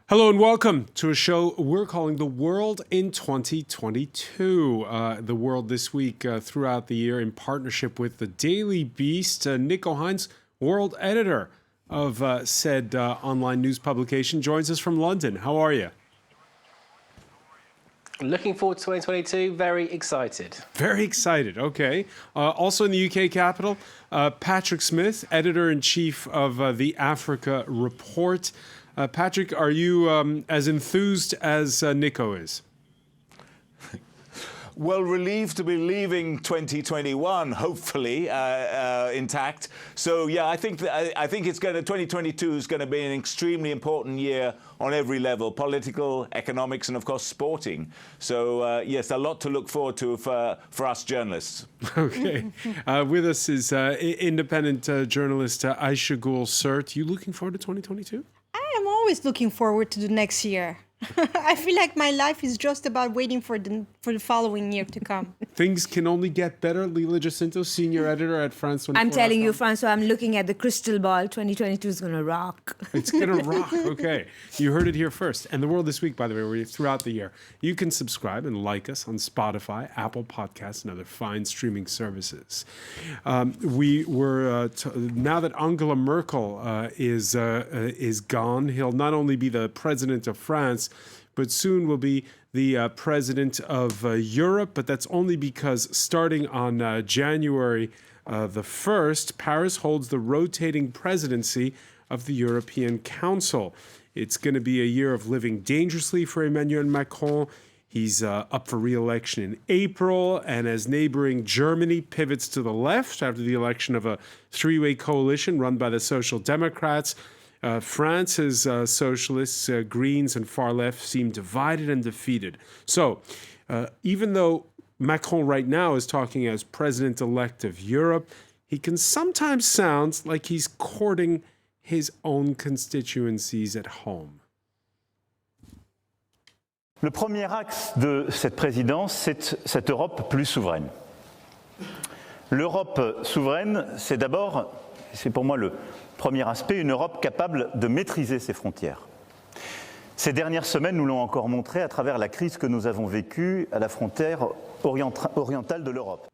Hello and welcome to a show we're calling The World in 2022. The World this week throughout the year in partnership with the Daily Beast. Nico Hines, world editor of said online news publication, joins us from London. How are you? Looking forward to 2022. Very excited. Very excited. Okay. Also in the UK capital, Patrick Smith, editor-in-chief of the Africa Report. Patrick, are you as enthused as Nico is? Well, relieved to be leaving 2021, hopefully intact. So yeah, I think it's going to 2022 is going to be an extremely important year on every level: political, economics, and of course sporting. So yes, a lot to look forward to for us journalists. Okay, with us is independent journalist Aisha Gul Sert. You looking forward to 2022? I am always looking forward to the next year. I feel like my life is just about waiting for the following year to come. Things can only get better. Lila Jacinto, senior editor at France 24. I'm telling you, François, I'm looking at the crystal ball. 2022 is going to rock. It's going to rock. Okay. You heard it here first. And The World This Week, by the way, we're throughout the year. You can subscribe and like us on Spotify, Apple Podcasts, and other fine streaming services. We were, now that Angela Merkel is gone, he'll not only be the president of France, but soon will be the president of Europe. But that's only because starting on January the 1st, Paris holds the rotating presidency of the European Council. It's going to be a year of living dangerously for Emmanuel Macron. He's up for re-election in April, and as neighboring Germany pivots to the left after the election of a three-way coalition run by the Social Democrats, France's socialists, Greens, and far left seem divided and defeated. So even though Macron right now is talking as president-elect of Europe, he can sometimes sound like he's courting his own constituencies at home. Le premier axe de cette présidence, c'est cette Europe plus souveraine. L'Europe souveraine, c'est d'abord, c'est pour moi le premier aspect, une Europe capable de maîtriser ses frontières. Ces dernières semaines nous l'ont encore montré à travers la crise que nous avons vécue à la frontière orientale de l'Europe.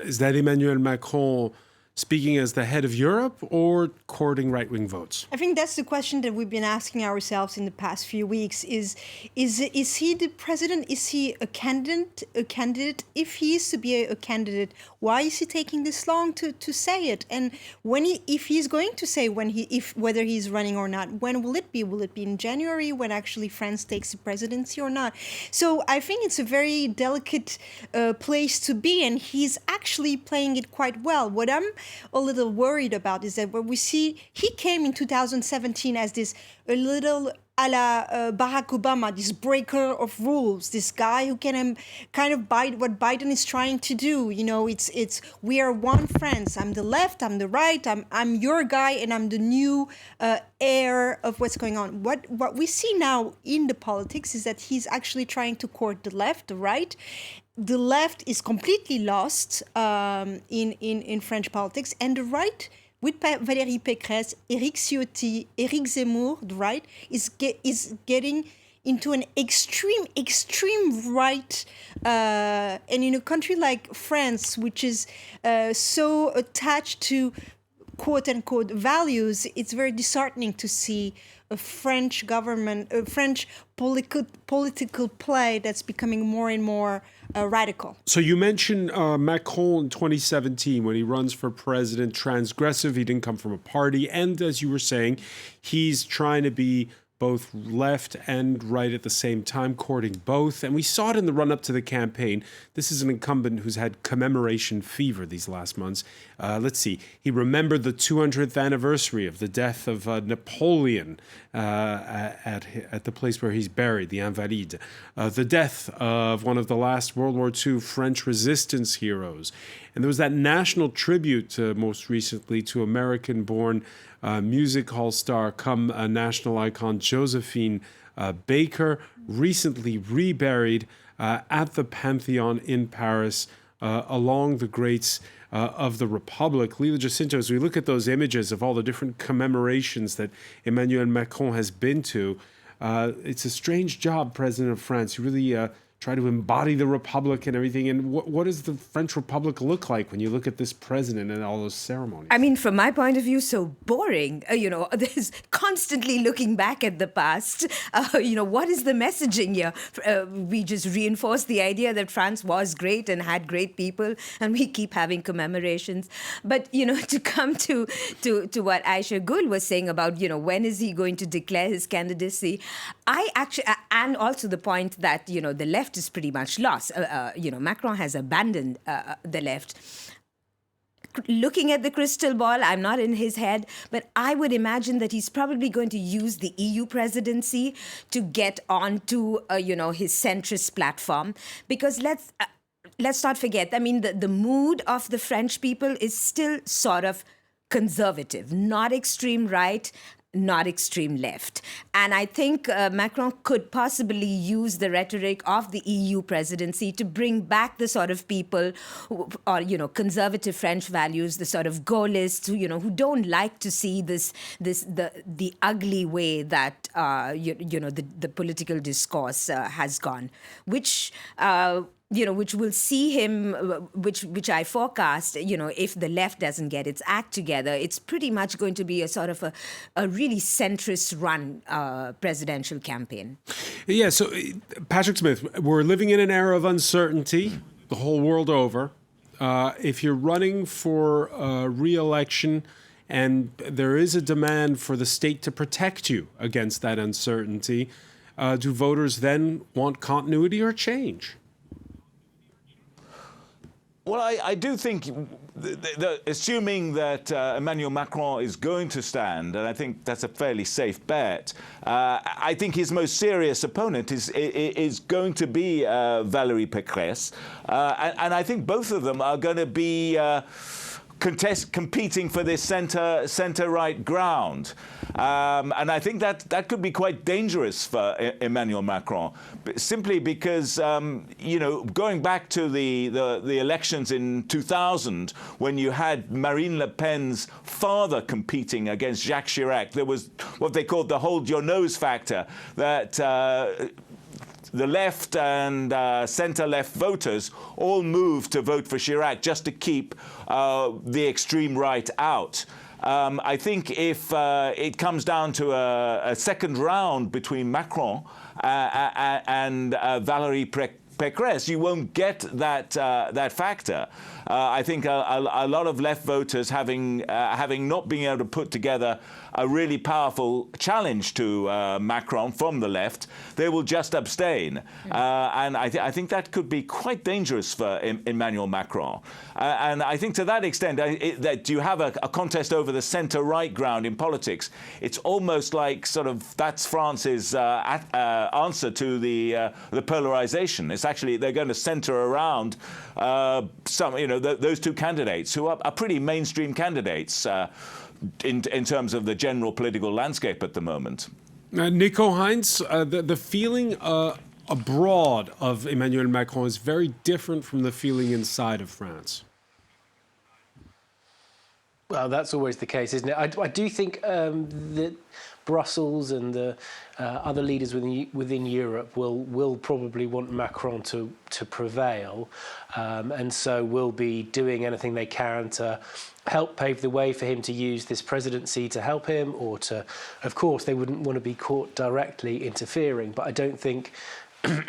Is that Emmanuel Macron speaking as the head of Europe or courting right-wing votes? I think that's the question that we've been asking ourselves in the past few weeks. Is he the president? Is he a candidate? If he is to be a candidate, why is he taking this long to say it? And if he's going to say whether he's running or not, when will it be? Will it be in January when actually France takes the presidency or not? So I think it's a very delicate place to be, and he's actually playing it quite well. What I'm a little worried about is that when we see he came in 2017 as this a little a la Barack Obama, this breaker of rules, this guy who can kind of bite what Biden is trying to do. You know, it's we are one France. I'm the left, I'm the right, I'm your guy, and I'm the new heir of what's going on. What we see now in the politics is that he's actually trying to court the left, the right. The left is completely lost in French politics, and the right, with Valérie Pécresse, Éric Ciotti, Éric Zemmour, the right, is getting into an extreme right. And in a country like France, which is so attached to quote-unquote values, it's very disheartening to see a French government, a French political play that's becoming more and more radical. So you mentioned Macron in 2017 when he runs for president, transgressive. He didn't come from a party. And as you were saying, he's trying to be both left and right at the same time, courting both. And we saw it in the run-up to the campaign. This is an incumbent who's had commemoration fever these last months. Let's see. He remembered the 200th anniversary of the death of Napoleon at the place where he's buried, the Invalides. The death of one of the last World War II French resistance heroes. And there was that national tribute most recently to American-born music hall star come national icon Josephine Baker, recently reburied at the Pantheon in Paris along the greats of the Republic. Lila Jacinto, as we look at those images of all the different commemorations that Emmanuel Macron has been to, it's a strange job, President of France. You really try to embody the Republic and everything. And what does the French Republic look like when you look at this president and all those ceremonies? I mean, from my point of view, so boring. There's constantly looking back at the past. What is the messaging here? We just reinforce the idea that France was great and had great people, and we keep having commemorations. But, to come to what Aisha Gul was saying about, when is he going to declare his candidacy? And also the point that, the left is pretty much lost. Macron has abandoned the left. Looking at the crystal ball, I'm not in his head, but I would imagine that he's probably going to use the EU presidency to get onto, his centrist platform. Because let's not forget, I mean, the mood of the French people is still sort of conservative, not extreme right, not extreme left. And I think Macron could possibly use the rhetoric of the EU presidency to bring back the sort of people or conservative French values, the sort of Gaullists who don't like to see the ugly way that the political discourse has gone, which which will see him, which I forecast, if the left doesn't get its act together, it's pretty much going to be a sort of a really centrist run presidential campaign. Yeah, so Patrick Smith, we're living in an era of uncertainty the whole world over. If you're running for re-election and there is a demand for the state to protect you against that uncertainty, do voters then want continuity or change? Well, I do think, assuming that Emmanuel Macron is going to stand, and I think that's a fairly safe bet, I think his most serious opponent is going to be Valérie Pécresse. And I think both of them are going to be competing for this center-right ground. And I think that could be quite dangerous for Emmanuel Macron, simply because, going back to the elections in 2000, when you had Marine Le Pen's father competing against Jacques Chirac, there was what they called the hold your nose factor, that the left and centre-left voters all moved to vote for Chirac just to keep the extreme right out. I think if it comes down to a second round between Macron and Valérie Pécresse, you won't get that factor. I think a lot of left voters, having not been able to put together a really powerful challenge to Macron from the left, they will just abstain. And I think that could be quite dangerous for Emmanuel Macron. And I think to that extent, that you have a contest over the centre-right ground in politics, it's almost like sort of that's France's answer to the polarization. It's actually, they're going to centre around those two candidates who are pretty mainstream candidates in terms of the general political landscape at the moment. Nico Heinz, the feeling abroad of Emmanuel Macron is very different from the feeling inside of France. Well, that's always the case, isn't it? I do think that Brussels and the other leaders within Europe will probably want Macron to prevail, and so will be doing anything they can to help pave the way for him to use this presidency to help him, or to, of course, they wouldn't want to be caught directly interfering. But I don't think,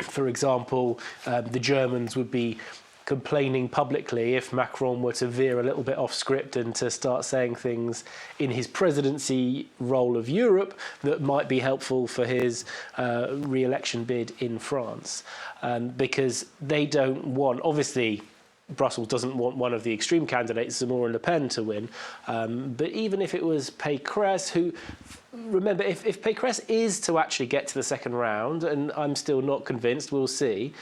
for example, the Germans would be complaining publicly if Macron were to veer a little bit off script and to start saying things in his presidency role of Europe that might be helpful for his re-election bid in France. Because they don't want, obviously, Brussels doesn't want one of the extreme candidates, Zemmour and Le Pen, to win. But even if it was Pécresse, who, remember, if Pécresse is to actually get to the second round, and I'm still not convinced, we'll see,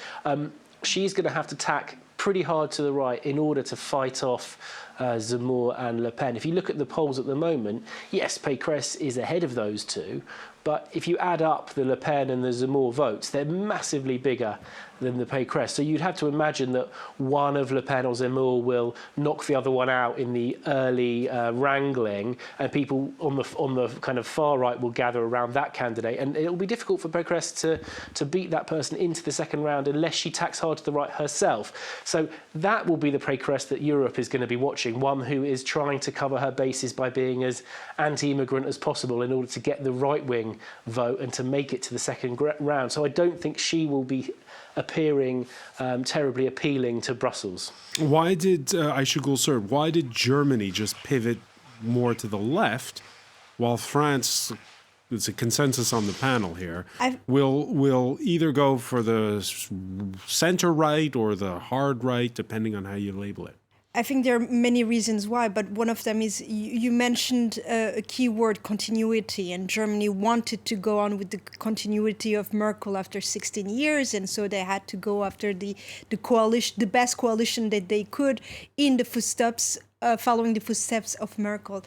she's going to have to tack pretty hard to the right in order to fight off Zemmour and Le Pen. If you look at the polls at the moment, yes, Pécresse is ahead of those two, But if you add up the Le Pen and the Zemmour votes, they're massively bigger than the Pécresse. So you'd have to imagine that one of Le Pen or Zemmour will knock the other one out in the early wrangling, and people on the kind of far right will gather around that candidate. And it'll be difficult for Pécresse to beat that person into the second round unless she tacks hard to the right herself. So that will be the Pécresse that Europe is going to be watching, one who is trying to cover her bases by being as anti-immigrant as possible in order to get the right-wing vote and to make it to the second round. So I don't think she will be appearing terribly appealing to Brussels. Why did why did Germany just pivot more to the left, while France, it's a consensus on the panel here, will either go for the center right or the hard right, depending on how you label it? I think there are many reasons why, but one of them is you mentioned a key word, continuity, and Germany wanted to go on with the continuity of Merkel after 16 years, and so they had to go after the coalition, the best coalition that they could in the footsteps, following the footsteps of Merkel.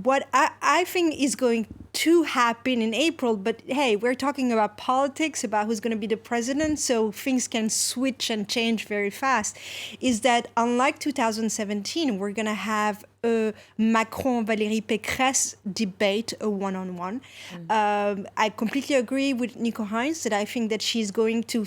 What I think is going to happen in April, but hey, we're talking about politics, about who's going to be the president, so things can switch and change very fast, is that unlike 2017, we're going to have a Macron-Valérie Pécresse debate, a one-on-one. I completely agree with Nico Heinz that I think that she's going to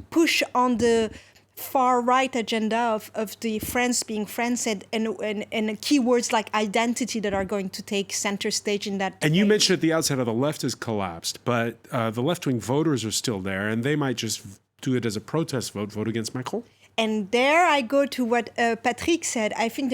push on the far right agenda of the France being France and keywords like identity that are going to take center stage in that debate. And you mentioned at the outset how the left has collapsed, but the left-wing voters are still there, and they might just do it as a protest vote against Macron. And there I go to what Patrick said. I think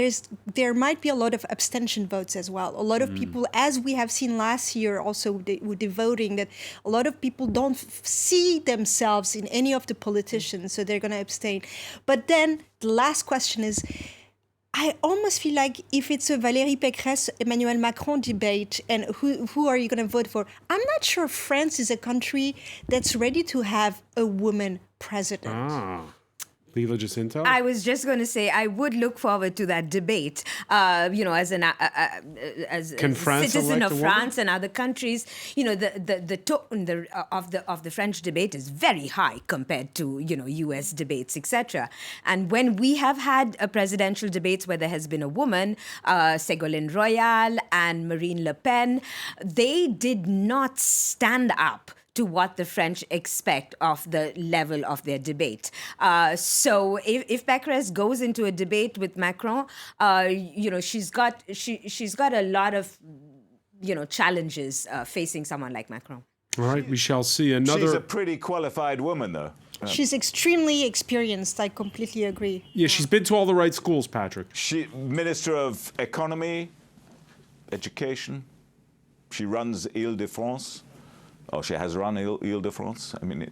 there might be a lot of abstention votes as well. A lot of people, as we have seen last year also with the voting, that a lot of people don't see themselves in any of the politicians, so they're going to abstain. But then the last question is, I almost feel like if it's a Valérie Pécresse, Emmanuel Macron debate, and who are you going to vote for? I'm not sure France is a country that's ready to have a woman president. Lila Jacinto? I was just going to say I would look forward to that debate. As a citizen of France and other countries, the tone of the French debate is very high compared to U.S. debates, etc. And when we have had presidential debates where there has been a woman, Ségolène Royal and Marine Le Pen, they did not stand up to what the French expect of the level of their debate. So if Pécresse goes into a debate with Macron, she's got a lot of challenges facing someone like Macron. All right, we shall see. She's a pretty qualified woman, though. She's extremely experienced. I completely agree. Yeah, she's been to all the right schools, Patrick. She Minister of Economy, Education. She runs Île-de-France. Oh, she has run Île-de-France. I mean,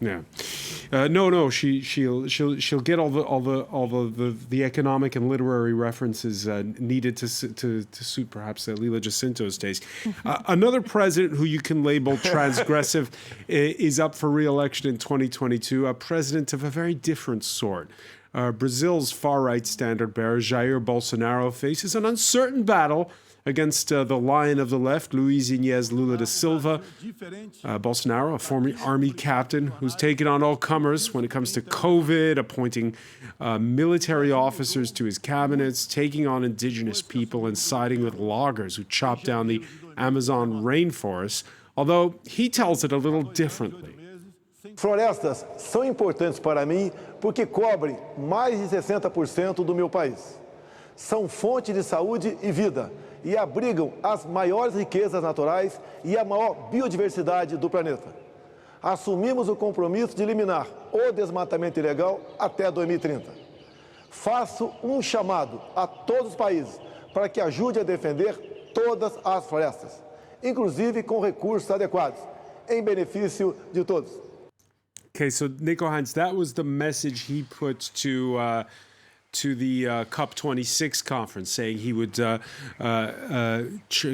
yeah, no. She'll get all the economic and literary references needed to suit perhaps Lila Jacinto's taste. Another president who you can label transgressive is up for re-election in 2022. A president of a very different sort. Brazil's far-right standard-bearer Jair Bolsonaro faces an uncertain battle against the lion of the left, Luiz Inácio Lula da Silva. Bolsonaro, a former army captain who's taken on all comers when it comes to COVID, appointing military officers to his cabinets, taking on indigenous people, and siding with loggers who chop down the Amazon rainforest, although he tells it a little differently. Florestas são importantes para mim porque cobrem mais de 60% do meu país. São fonte de saúde e vida e abrigam as maiores riquezas naturais e a maior biodiversidade do planeta. Assumimos o compromisso de eliminar o desmatamento ilegal até 2030. Faço chamado a todos os países para que ajude a defender todas as florestas, inclusive com recursos adequados, em benefício de todos. Okay, so Nico Heinz, that was the message he put to the COP26 conference, saying he would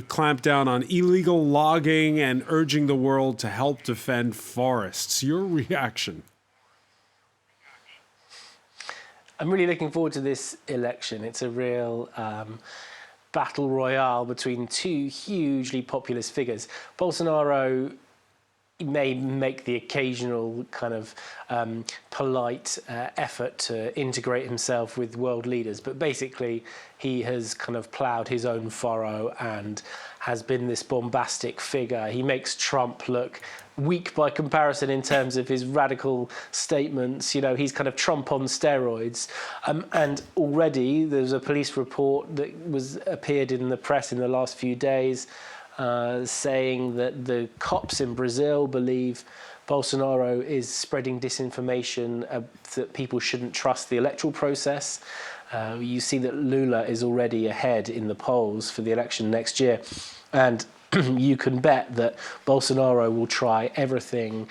clamp down on illegal logging and urging the world to help defend forests. Your reaction? I'm really looking forward to this election. It's a real battle royale between two hugely populist figures. Bolsonaro may make the occasional kind of polite effort to integrate himself with world leaders, but basically he has kind of ploughed his own furrow and has been this bombastic figure. He makes Trump look weak by comparison in terms of his radical statements. You know, he's kind of Trump on steroids. And already there's a police report that appeared in the press in the last few days saying that the cops in Brazil believe Bolsonaro is spreading disinformation, that people shouldn't trust the electoral process. You see that Lula is already ahead in the polls for the election next year. And you can bet that Bolsonaro will try everything,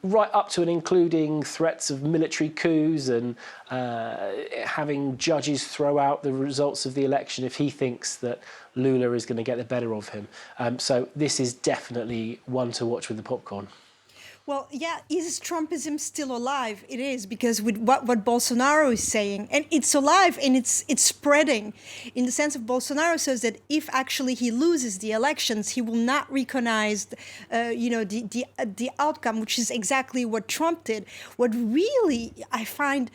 right up to and including threats of military coups and having judges throw out the results of the election if he thinks that Lula is going to get the better of him. So this is definitely one to watch with the popcorn. Well, yeah, is Trumpism still alive? It is, because with what Bolsonaro is saying, and it's alive and it's spreading, in the sense of Bolsonaro says that if actually he loses the elections, he will not recognize, the outcome, which is exactly what Trump did. What really I find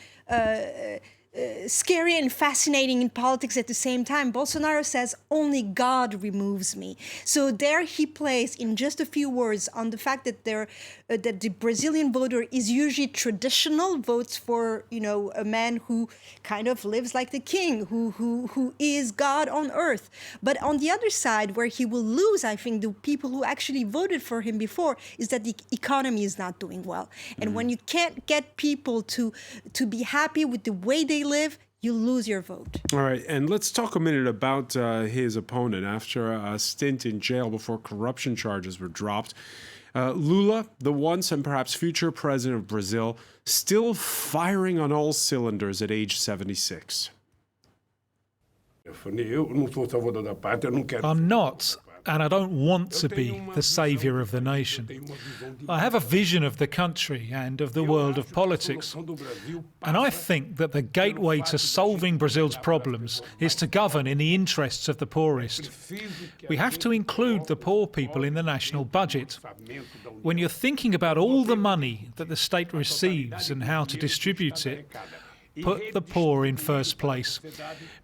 scary and fascinating in politics at the same time, Bolsonaro says only God removes me. So there he plays in just a few words on the fact that that the Brazilian voter is usually traditional, votes for a man who kind of lives like the king, who is God on earth. But on the other side, where he will lose, I think, the people who actually voted for him before, is that the economy is not doing well. And when you can't get people to be happy with the way they live, you lose your vote. All right, and let's talk a minute about his opponent. After a stint in jail before corruption charges were dropped, Lula, the once and perhaps future president of Brazil, still firing on all cylinders at age 76. I'm not, and I don't want to be, the saviour of the nation. I have a vision of the country and of the world of politics. And I think that the gateway to solving Brazil's problems is to govern in the interests of the poorest. We have to include the poor people in the national budget. When you're thinking about all the money that the state receives and how to distribute it, put the poor in first place.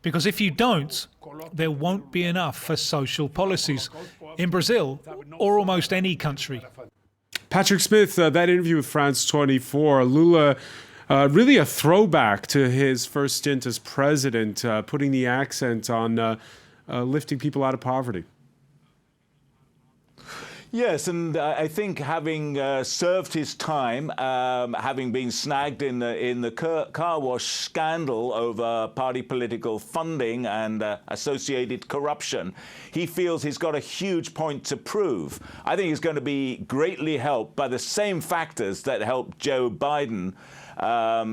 Because if you don't, there won't be enough for social policies in Brazil or almost any country. Patrick Smith, that interview with France 24, Lula, really a throwback to his first stint as president, putting the accent on lifting people out of poverty. Yes, and I think having served his time, having been snagged in the car wash scandal over party political funding and associated corruption, he feels he's got a huge point to prove. I think he's going to be greatly helped by the same factors that helped Joe Biden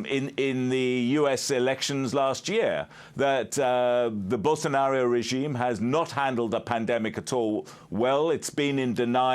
in the US elections last year, that the Bolsonaro regime has not handled the pandemic at all well. It's been in denial.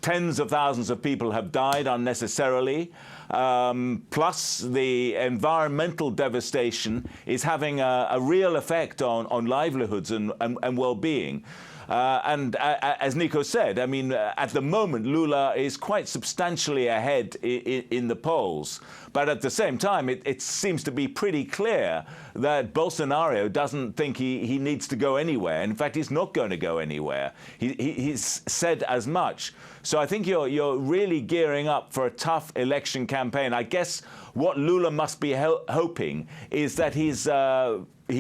Tens of thousands of people have died unnecessarily. Plus, the environmental devastation is having a real effect on livelihoods and well-being. And as Nico said, I mean, at the moment, Lula is quite substantially ahead in the polls. But at the same time, it seems to be pretty clear that Bolsonaro doesn't think he needs to go anywhere. In fact, he's not going to go anywhere. He's said as much. So I think you're really gearing up for a tough election campaign. I guess what Lula must be hoping is that he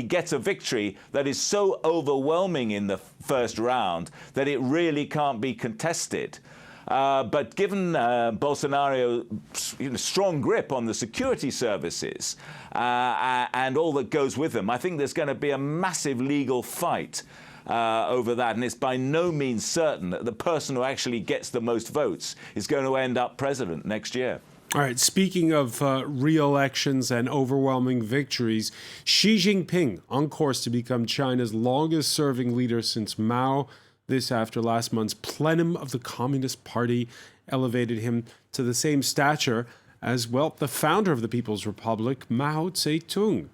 gets a victory that is so overwhelming in the first round that it really can't be contested. But given Bolsonaro's strong grip on the security services and all that goes with them, I think there's going to be a massive legal fight over that. And it's by no means certain that the person who actually gets the most votes is going to end up president next year. All right, speaking of re-elections and overwhelming victories, Xi Jinping on course to become China's longest-serving leader since Mao. This after last month's plenum of the Communist Party elevated him to the same stature as well the founder of the People's Republic, Mao Zedong.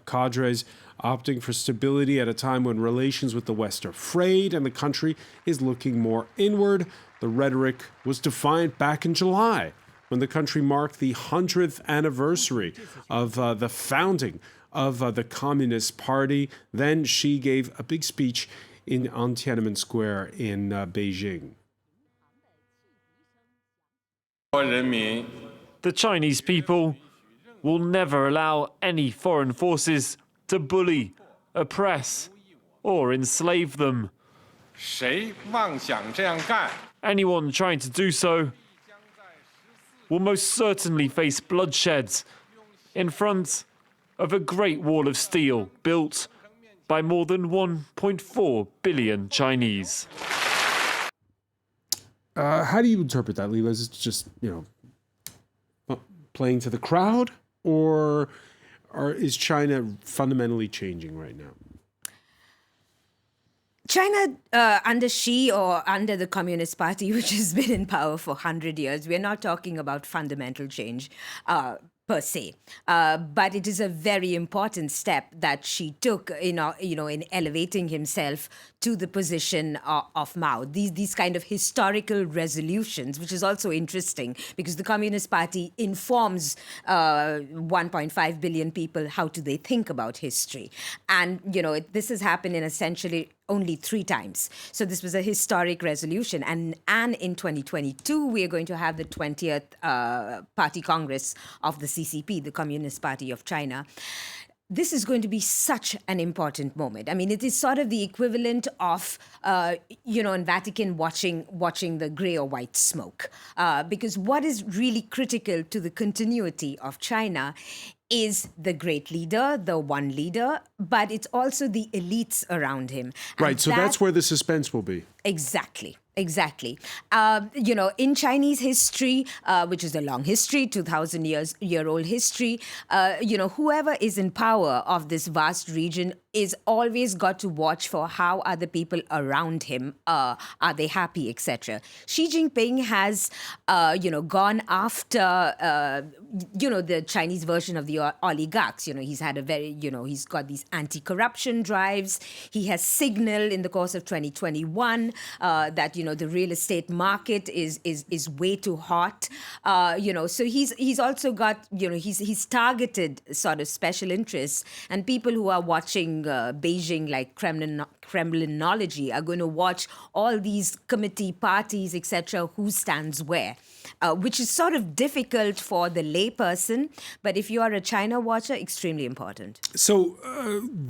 Cadres opting for stability at a time when relations with the West are frayed and the country is looking more inward. The rhetoric was defiant back in July, when the country marked the 100th anniversary of the founding of the Communist Party. Then Xi gave a big speech on Tiananmen Square in Beijing. The Chinese people will never allow any foreign forces to bully, oppress, or enslave them. Anyone trying to do so will most certainly face bloodshed in front of a great wall of steel built by more than 1.4 billion Chinese. How do you interpret that, Leela? Is it just, playing to the crowd, or is China fundamentally changing right now? China, under Xi or under the Communist Party, which has been in power for 100 years, we're not talking about fundamental change per se. But it is a very important step that Xi took in elevating himself to the position of Mao. These kind of historical resolutions, which is also interesting because the Communist Party informs 1.5 billion people how do they think about history. And, this has happened in essentially only 3 times. So this was a historic resolution. And in 2022, we are going to have the 20th Party Congress of the CCP, the Communist Party of China. This is going to be such an important moment. I mean, it is sort of the equivalent of, in Vatican watching the gray or white smoke. Because what is really critical to the continuity of China is the great leader, the one leader, but it's also the elites around him. Right, so that's where the suspense will be. Exactly. In Chinese history, which is a long history, 2,000-year-old history, whoever is in power of this vast region is always got to watch for how are the people around him, are they happy, etc. Xi Jinping has, gone after, the Chinese version of the oligarchs. He's had he's got these anti-corruption drives. He has signaled in the course of 2021 that, the real estate market is way too hot. So he's also got, he's targeted sort of special interests, and people who are watching Beijing, like Kremlinology, are going to watch all these committee parties, etc., who stands where, which is sort of difficult for the layperson, but if you are a China watcher, extremely important. So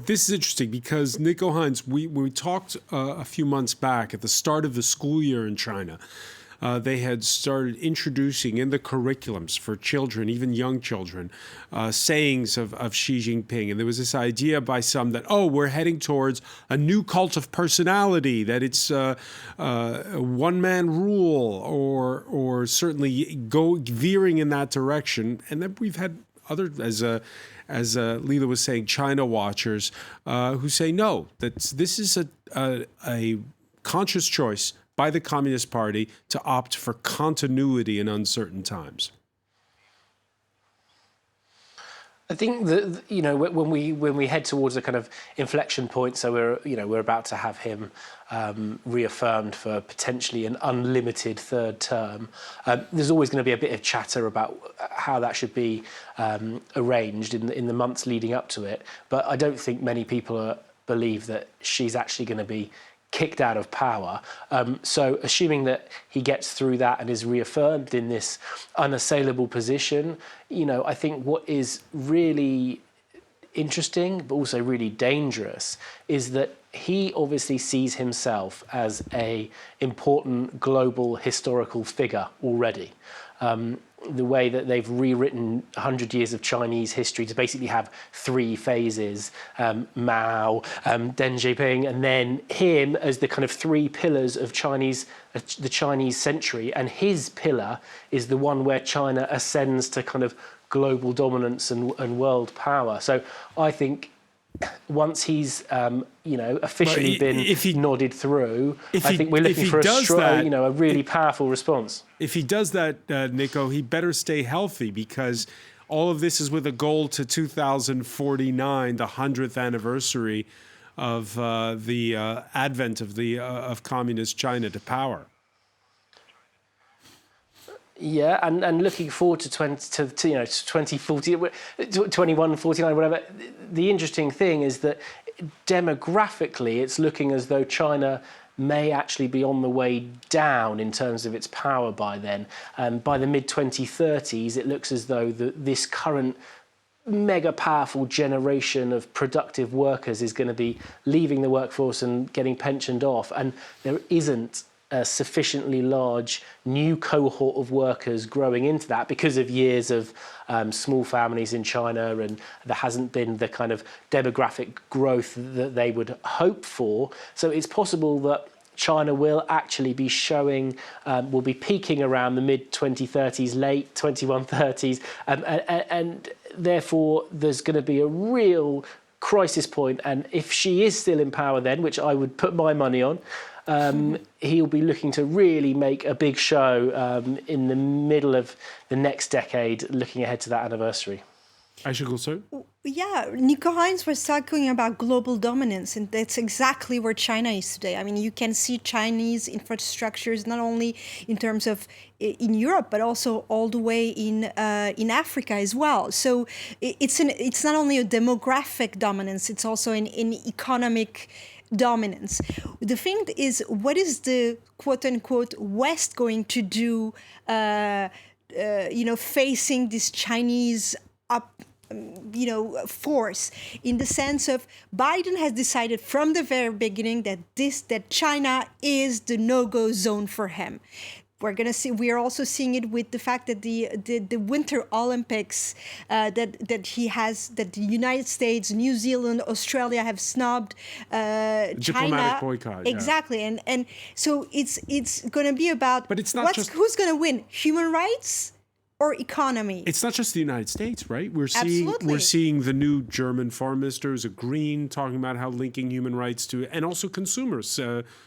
this is interesting because Nico Hines, we talked a few months back at the start of the school year in China. They had started introducing in the curriculums for children, even young children, sayings of Xi Jinping. And there was this idea by some that, we're heading towards a new cult of personality, that it's a one-man rule or certainly veering in that direction. And then we've had other, as Leela was saying, China watchers who say, no, that this is a conscious choice by the Communist Party to opt for continuity in uncertain times. I think that when we head towards a kind of inflection point, so we're about to have him reaffirmed for potentially an unlimited third term. There's always going to be a bit of chatter about how that should be arranged in the months leading up to it. But I don't think many people believe that she's actually going to be kicked out of power. So assuming that he gets through that and is reaffirmed in this unassailable position, I think what is really interesting, but also really dangerous, is that he obviously sees himself as an important global historical figure already. The way that they've rewritten 100 years of Chinese history to basically have 3 phases, Mao, Deng Xiaoping, and then him as the kind of 3 pillars of the Chinese century. And his pillar is the one where China ascends to kind of global dominance and world power. So I think once he's officially nodded through, I think we're looking for a really powerful response. If he does that, Nico, he better stay healthy, because all of this is with a goal to 2049, the 100th anniversary of the advent of communist China to power. Yeah, and looking forward to 2040, 2149, whatever. The interesting thing is that demographically, it's looking as though China may actually be on the way down in terms of its power by then. By the mid-2030s, it looks as though this current mega powerful generation of productive workers is going to be leaving the workforce and getting pensioned off, and there isn't a sufficiently large new cohort of workers growing into that because of years of small families in China, and there hasn't been the kind of demographic growth that they would hope for. So it's possible that China will actually be will be peaking around the mid-2030s, late 2130s, and therefore there's going to be a real crisis point. And if she is still in power then, which I would put my money on, he'll be looking to really make a big show in the middle of the next decade, looking ahead to that anniversary. I should go, sir? Yeah, Nico Hines was talking about global dominance, and that's exactly where China is today. I mean, you can see Chinese infrastructures not only in terms of in Europe, but also all the way in Africa as well. So it's not only a demographic dominance; it's also an economic dominance. The thing is, what is the quote-unquote West going to do, facing this Chinese force, in the sense of Biden has decided from the very beginning that China is the no-go zone for him. We are also seeing it with the fact that the Winter Olympics that the United States, New Zealand, Australia have snubbed China. Diplomatic boycott. Exactly, yeah. and so it's going to be about. But it's not who's going to win, human rights or economy? It's not just the United States, right? We're Absolutely. seeing the new German foreign minister, a Green, talking about how linking human rights to, and also consumers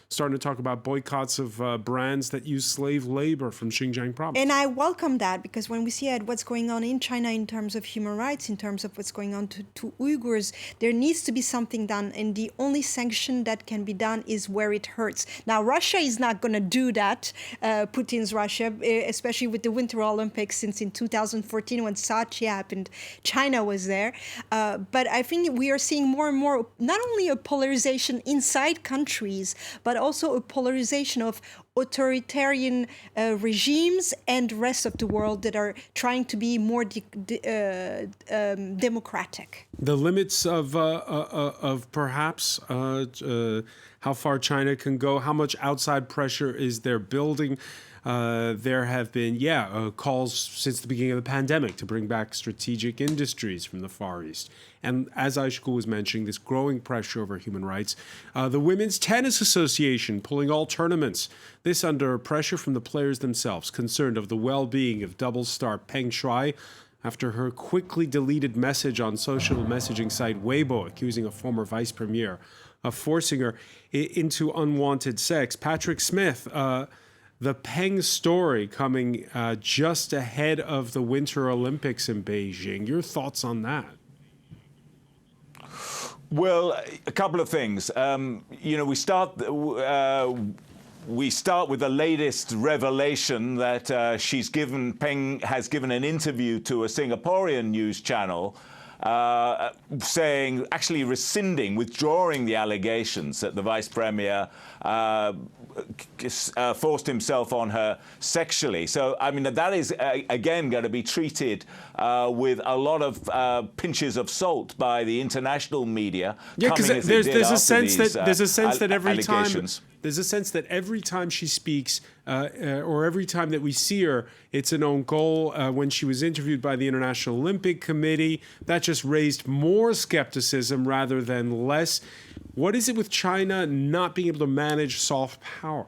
starting to talk about boycotts of brands that use slave labor from Xinjiang province. And I welcome that, because when we see what's going on in China in terms of human rights, in terms of what's going on to Uyghurs, there needs to be something done. And the only sanction that can be done is where it hurts. Now, Russia is not going to do that, Putin's Russia, especially with the Winter Olympics, since in 2014 when Sochi happened, China was there. But I think we are seeing more and more, not only a polarization inside countries, but also a polarization of authoritarian regimes and the rest of the world that are trying to be more democratic. The limits of perhaps how far China can go, how much outside pressure is there building? There have been, calls since the beginning of the pandemic to bring back strategic industries from the Far East. And as Aishkul was mentioning, this growing pressure over human rights. The Women's Tennis Association pulling all tournaments. This under pressure from the players themselves, concerned of the well-being of double star Peng Shuai after her quickly deleted message on social messaging site Weibo, accusing a former vice premier of forcing her into unwanted sex. Patrick Smith, the Peng story coming just ahead of the Winter Olympics in Beijing. Your thoughts on that? Well, a couple of things. We start with the latest revelation that Peng has given an interview to a Singaporean news channel, saying, actually withdrawing the allegations that the vice premier forced himself on her sexually. So, I mean, that is, again, going to be treated with a lot of pinches of salt by the international media. Yeah, because there's a sense that every time she speaks, or every time that we see her, it's an own goal. When she was interviewed by the International Olympic Committee, that just raised more skepticism rather than less. What is it with China not being able to manage soft power?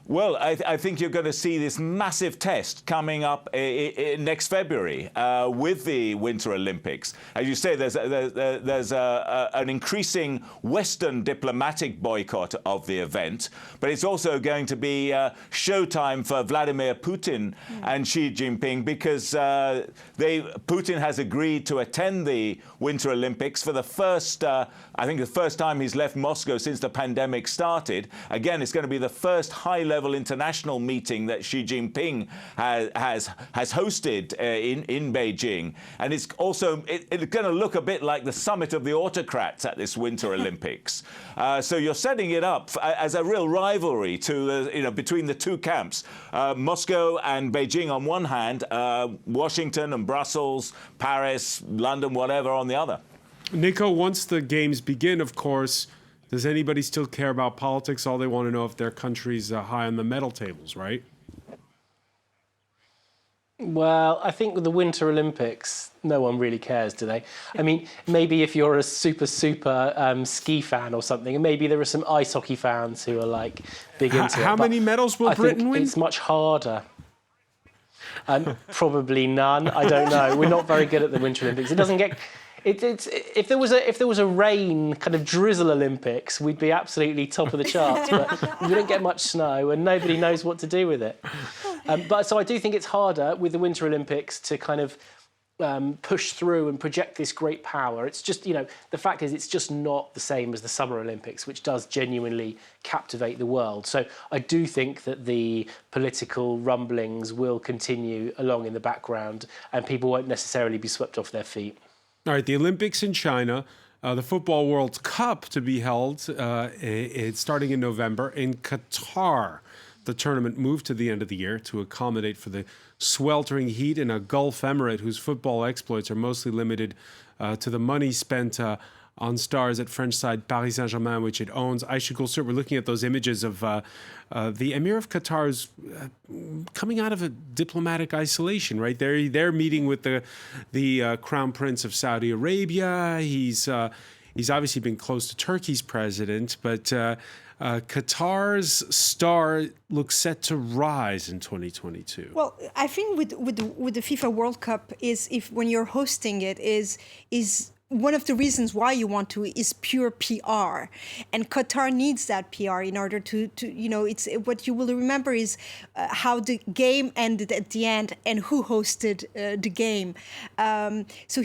Well, I think you're going to see this massive test coming up next February with the Winter Olympics. As you say, there's an increasing Western diplomatic boycott of the event, but it's also going to be showtime for Vladimir Putin and Xi Jinping because Putin has agreed to attend the Winter Olympics for the first, I think the first time he's left Moscow since the pandemic started. Again, it's going to be the first high-level international meeting that Xi Jinping has hosted in Beijing, and it's also it's going to look a bit like the summit of the autocrats at this Winter Olympics. So you're setting it up as a real rivalry to between the two camps, Moscow and Beijing on one hand, Washington and Brussels, Paris, London, whatever on the other. Nico, once the games begin, of course, does anybody still care about politics? All they want to know if their country's high on the medal tables, right? Well, I think with the Winter Olympics, no one really cares, do they? I mean, maybe if you're a super ski fan or something, and maybe there are some ice hockey fans who are like big into it. How many medals will Britain win? It's much harder. Probably none. I don't know. We're not very good at the Winter Olympics. It doesn't get. If there was a rain kind of drizzle Olympics, we'd be absolutely top of the charts. But we don't get much snow, and nobody knows what to do with it. But so I do think it's harder with the Winter Olympics to kind of push through and project this great power. It's just, the fact is it's just not the same as the Summer Olympics, which does genuinely captivate the world. So I do think that the political rumblings will continue along in the background, and people won't necessarily be swept off their feet. All right, the Olympics in China, the FIFA World Cup to be held it's starting in November in Qatar. The tournament moved to the end of the year to accommodate for the sweltering heat in a Gulf emirate whose football exploits are mostly limited to the money spent on stars at French side Paris Saint-Germain, which it owns. Aisha Gulsert, we're looking at those images of the Emir of Qatar's coming out of a diplomatic isolation, right? They're meeting with the Crown Prince of Saudi Arabia. He's obviously been close to Turkey's president, but Qatar's star looks set to rise in 2022. Well, I think with the FIFA World Cup is when you're hosting it is one of the reasons why you want to is pure PR, and Qatar needs that PR in order to it's what you will remember is how the game ended at the end and who hosted the game. So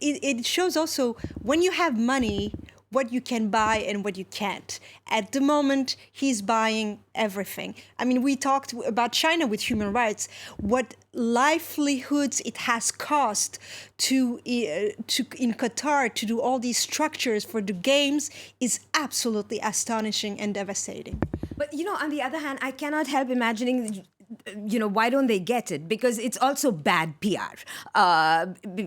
it shows also when you have money, what you can buy and what you can't. At the moment, he's buying everything. I mean, we talked about China with human rights. What livelihoods it has cost to in Qatar to do all these structures for the games is absolutely astonishing and devastating. But, on the other hand, I cannot help imagining, why don't they get it? Because it's also bad PR.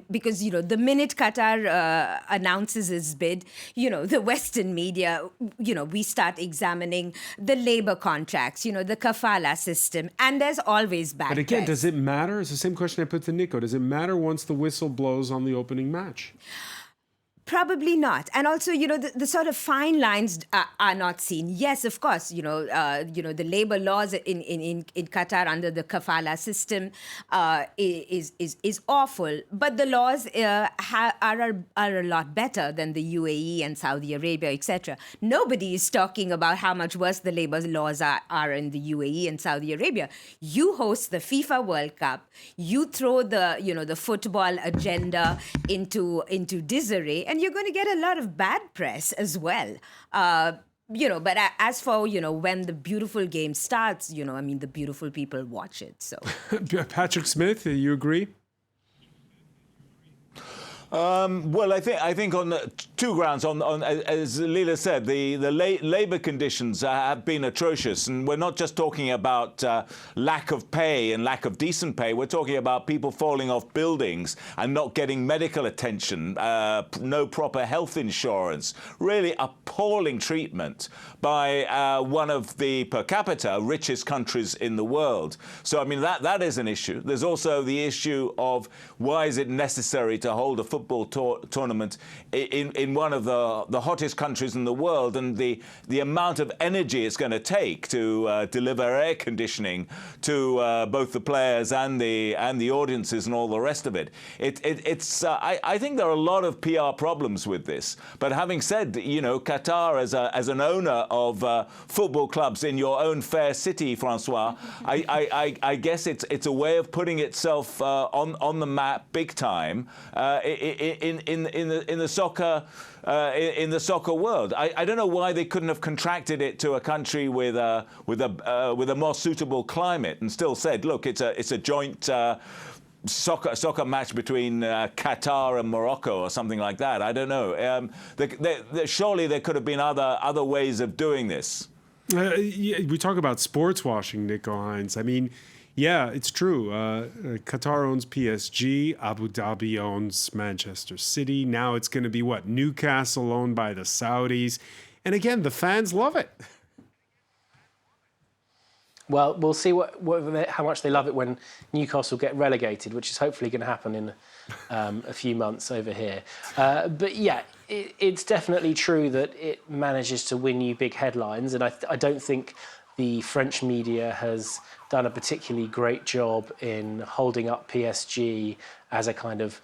Because, the minute Qatar announces its bid, the Western media, we start examining the labor contracts, the kafala system, and there's always bad But again, press. does it matter? It's the same question I put to Nico. Does it matter once the whistle blows on the opening match? Probably not. And also, the sort of fine lines are not seen. Yes, of course, the labor laws in Qatar under the kafala system is awful. But the laws are a lot better than the UAE and Saudi Arabia, etc. Nobody is talking about how much worse the labor laws are in the UAE and Saudi Arabia. You host the FIFA World Cup. You throw the football agenda into disarray, and you're going to get a lot of bad press as well. But as for, when the beautiful game starts, the beautiful people watch it. So, Patrick Smith, you agree? Well, I think on two grounds. On as Leila said, the labour conditions have been atrocious, and we're not just talking about lack of pay and lack of decent pay. We're talking about people falling off buildings and not getting medical attention, no proper health insurance. Really appalling treatment by one of the per capita richest countries in the world. So I mean that is an issue. There's also the issue of why is it necessary to hold a football football tournament in one of the hottest countries in the world, and the amount of energy it's going to take to deliver air conditioning to both the players and the audiences and all the rest of it. I think there are a lot of PR problems with this. But having said, Qatar as an owner of football clubs in your own fair city, Francois, I guess it's a way of putting itself on the map big time in the soccer. In the soccer world, I don't know why they couldn't have contracted it to a country with a more suitable climate and still said, look, it's a joint soccer match between Qatar and Morocco or something like that. I don't know. Surely there could have been other ways of doing this. Yeah, we talk about sports washing, Nico Hines. I mean, yeah, it's true. Qatar owns PSG. Abu Dhabi owns Manchester City. Now it's going to be what? Newcastle owned by the Saudis. And again, the fans love it. Well, we'll see how much they love it when Newcastle get relegated, which is hopefully going to happen in a few months over here. But yeah, it's definitely true that it manages to win you big headlines. And I don't think the French media has done a particularly great job in holding up PSG as a kind of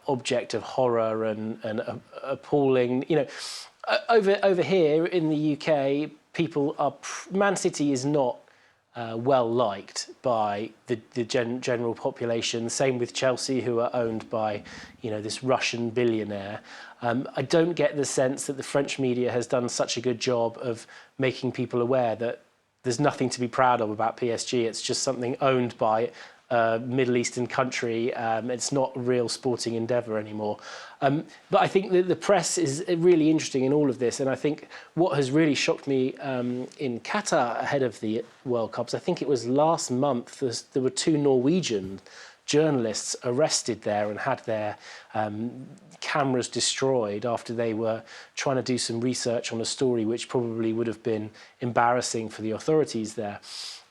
object of horror and appalling. Over here in the UK, people are. Man City is not well liked by the general population. Same with Chelsea, who are owned by this Russian billionaire. I don't get the sense that the French media has done such a good job of making people aware that there's nothing to be proud of about PSG. It's just something owned by a Middle Eastern country. It's not a real sporting endeavour anymore. But I think that the press is really interesting in all of this. And I think what has really shocked me in Qatar ahead of the World Cups, I think it was last month, there were 2 Norwegian journalists arrested there and had their cameras destroyed after they were trying to do some research on a story which probably would have been embarrassing for the authorities there.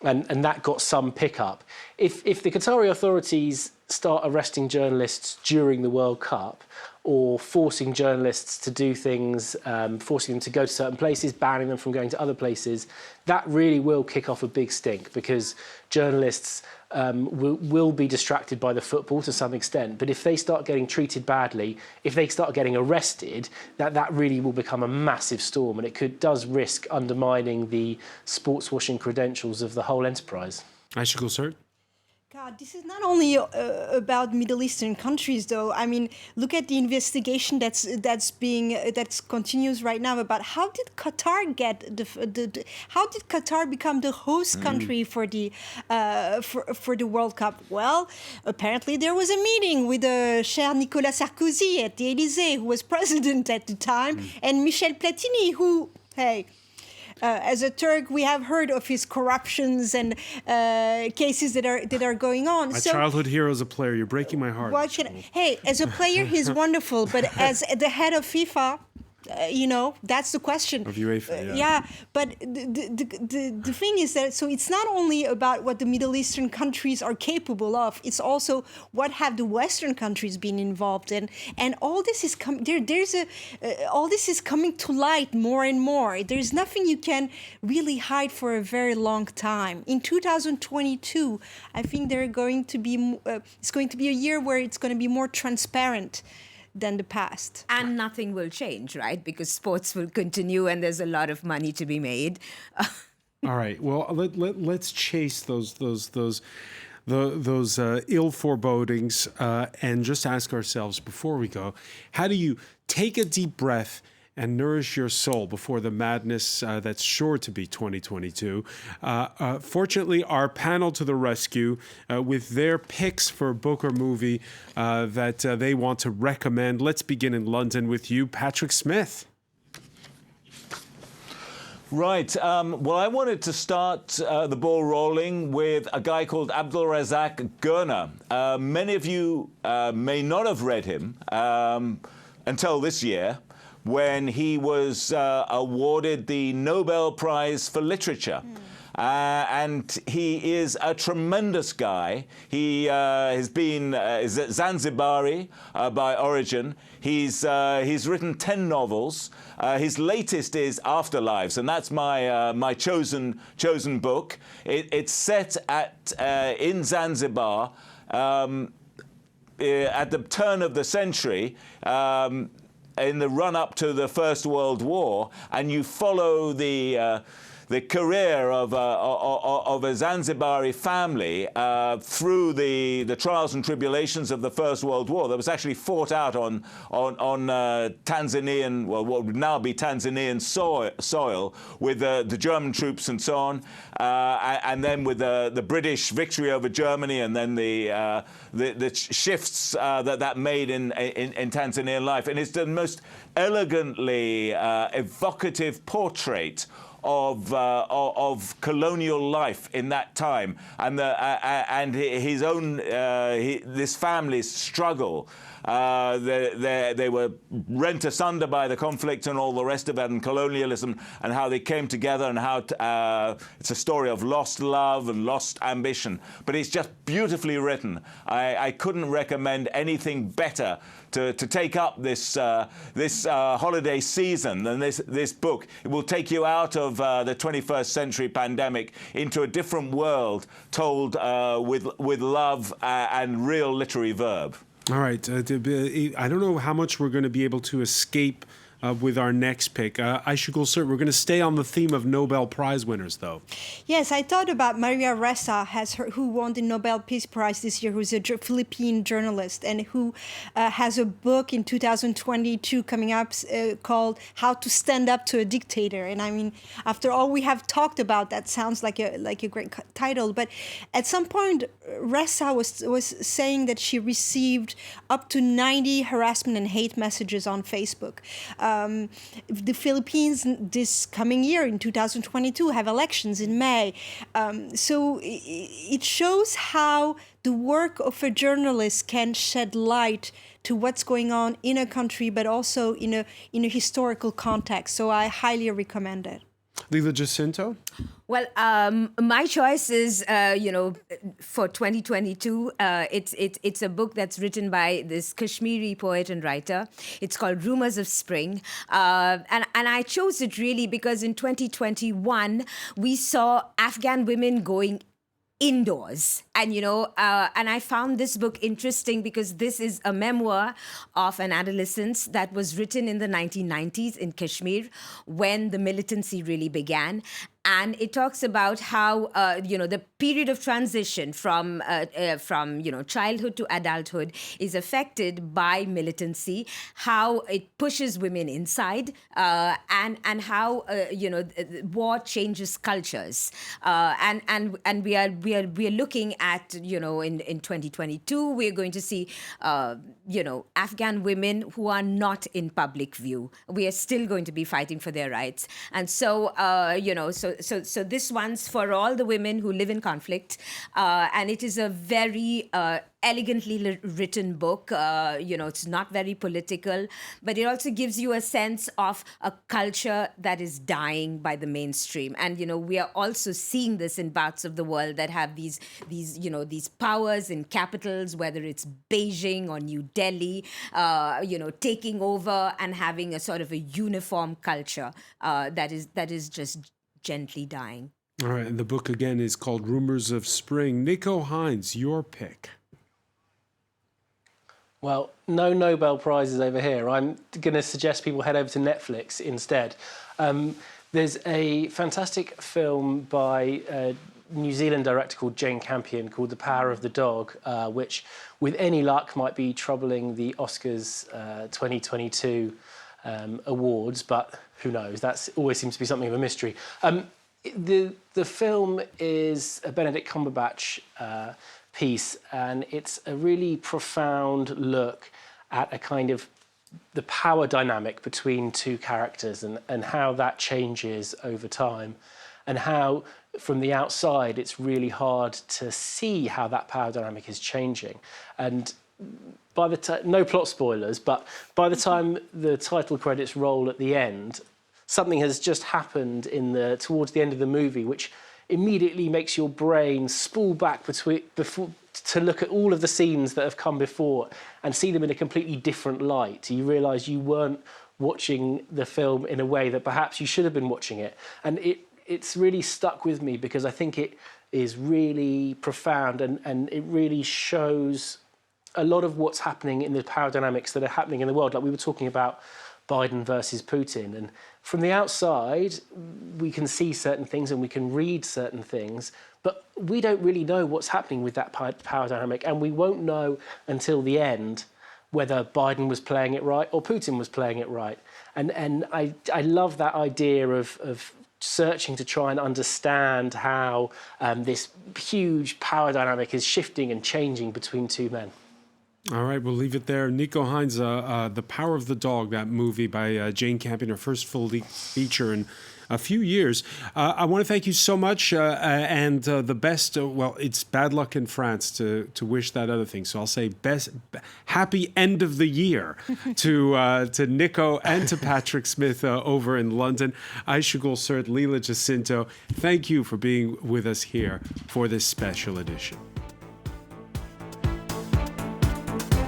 And that got some pickup. If the Qatari authorities start arresting journalists during the World Cup or forcing journalists to do things, forcing them to go to certain places, banning them from going to other places, that really will kick off a big stink, because journalists will be distracted by the football to some extent. But if they start getting treated badly, if they start getting arrested, that really will become a massive storm, and it does risk undermining the sports washing credentials of the whole enterprise. I should go, sir. God, this is not only about Middle Eastern countries, though. I mean, look at the investigation that continues right now about how did Qatar how did Qatar become the host country for the World Cup? Well, apparently there was a meeting with Cher Nicolas Sarkozy at the Élysée, who was president at the time, and Michel Platini, who, hey. As a Turk, we have heard of his corruptions and cases that are going on. My childhood hero as a player. You're breaking my heart. Hey, as a player, he's wonderful, but as the head of FIFA, that's the question. Of UEFA, yeah. But the thing is that, so it's not only about what the Middle Eastern countries are capable of, it's also what have the Western countries been involved in. And all this is all this is coming to light more and more. There's nothing you can really hide for a very long time. In 2022, I think it's going to be a year where it's going to be more transparent than the past. And nothing will change, right? Because sports will continue and there's a lot of money to be made. All right. Well, let's chase those ill forebodings and just ask ourselves before we go, how do you take a deep breath and nourish your soul before the madness that's sure to be 2022. Fortunately, our panel to the rescue with their picks for a book or movie that they want to recommend. Let's begin in London with you, Patrick Smith. Right. Well, I wanted to start the ball rolling with a guy called Abdulrazak Gurna. Many of you may not have read him until this year, when he was awarded the Nobel Prize for Literature. and he is a tremendous guy. He has been Zanzibari by origin. He's written 10 novels. His latest is Afterlives, and that's my chosen book. It's set in Zanzibar at the turn of the century. In the run-up to the First World War, and you follow the career of a Zanzibari family through the trials and tribulations of the First World War that was actually fought out on Tanzanian, well, what would now be Tanzanian soil with the German troops and so on, and then with the British victory over Germany, and then the shifts that made in Tanzanian life. And it's the most elegantly evocative portrait of colonial life in that time, and his own this family's struggle. They were rent asunder by the conflict and all the rest of it, and colonialism, and how they came together, and how it's a story of lost love and lost ambition. But it's just beautifully written. I couldn't recommend anything better to take up this holiday season than this book. It will take you out of the 21st century pandemic into a different world, told with love and real literary verb. All right. I don't know how much we're going to be able to escape with our next pick. Aishul, sir, we're going to stay on the theme of Nobel Prize winners, though. Yes, I thought about Maria Ressa, who won the Nobel Peace Prize this year, who's a Philippine journalist, and who has a book in 2022 coming up called How to Stand Up to a Dictator. And I mean, after all we have talked about, that sounds like a great title. But at some point, Ressa was saying that she received up to 90 harassment and hate messages on Facebook. The Philippines this coming year in 2022 have elections in May. So it shows how the work of a journalist can shed light to what's going on in a country, but also in a historical context. So I highly recommend it. Lila Jacinto? Well, my choice is, for 2022, it's a book that's written by this Kashmiri poet and writer. It's called Rumors of Spring. And I chose it really because in 2021, we saw Afghan women going indoors. And, and I found this book interesting because this is a memoir of an adolescence that was written in the 1990s in Kashmir when the militancy really began. And it talks about how, the period of transition from childhood to adulthood is affected by militancy, how it pushes women inside, and how, war changes cultures. And we are looking at, in 2022, we're going to see, Afghan women who are not in public view. We are still going to be fighting for their rights. And so, So this one's for all the women who live in conflict, and it is a very elegantly written book. It's not very political, but it also gives you a sense of a culture that is dying by the mainstream. And we are also seeing this in parts of the world that have these powers in capitals, whether it's Beijing or New Delhi, taking over and having a sort of a uniform culture that is just gently dying. All right, and the book again is called Rumors of Spring. Nico Hines, your pick. Well, no Nobel Prizes over here. I'm going to suggest people head over to Netflix instead. There's a fantastic film by a New Zealand director called Jane Campion called The Power of the Dog, which, with any luck, might be troubling the Oscars 2022 awards, but who knows? That always seems to be something of a mystery. The film is a Benedict Cumberbatch piece, and it's a really profound look at a kind of the power dynamic between two characters and how that changes over time, and how from the outside it's really hard to see how that power dynamic is changing. And by the time, no plot spoilers, but by the time the title credits roll at the end, something has just happened towards the end of the movie, which immediately makes your brain spool back to look at all of the scenes that have come before and see them in a completely different light. You realise you weren't watching the film in a way that perhaps you should have been watching it. And it's really stuck with me because I think it is really profound and it really shows a lot of what's happening in the power dynamics that are happening in the world. Like we were talking about Biden versus Putin. And from the outside, we can see certain things and we can read certain things, but we don't really know what's happening with that power dynamic. And we won't know until the end whether Biden was playing it right or Putin was playing it right. And I love that idea of searching to try and understand how this huge power dynamic is shifting and changing between two men. All right, we'll leave it there. Nico Hines, The Power of the Dog, that movie by Jane Campion, her first full feature in a few years. I want to thank you so much, and the best. Well, it's bad luck in France to wish that other thing. So I'll say happy end of the year to Nico and to Patrick Smith over in London. Aishugul Sert, Leela Jacinto, thank you for being with us here for this special edition.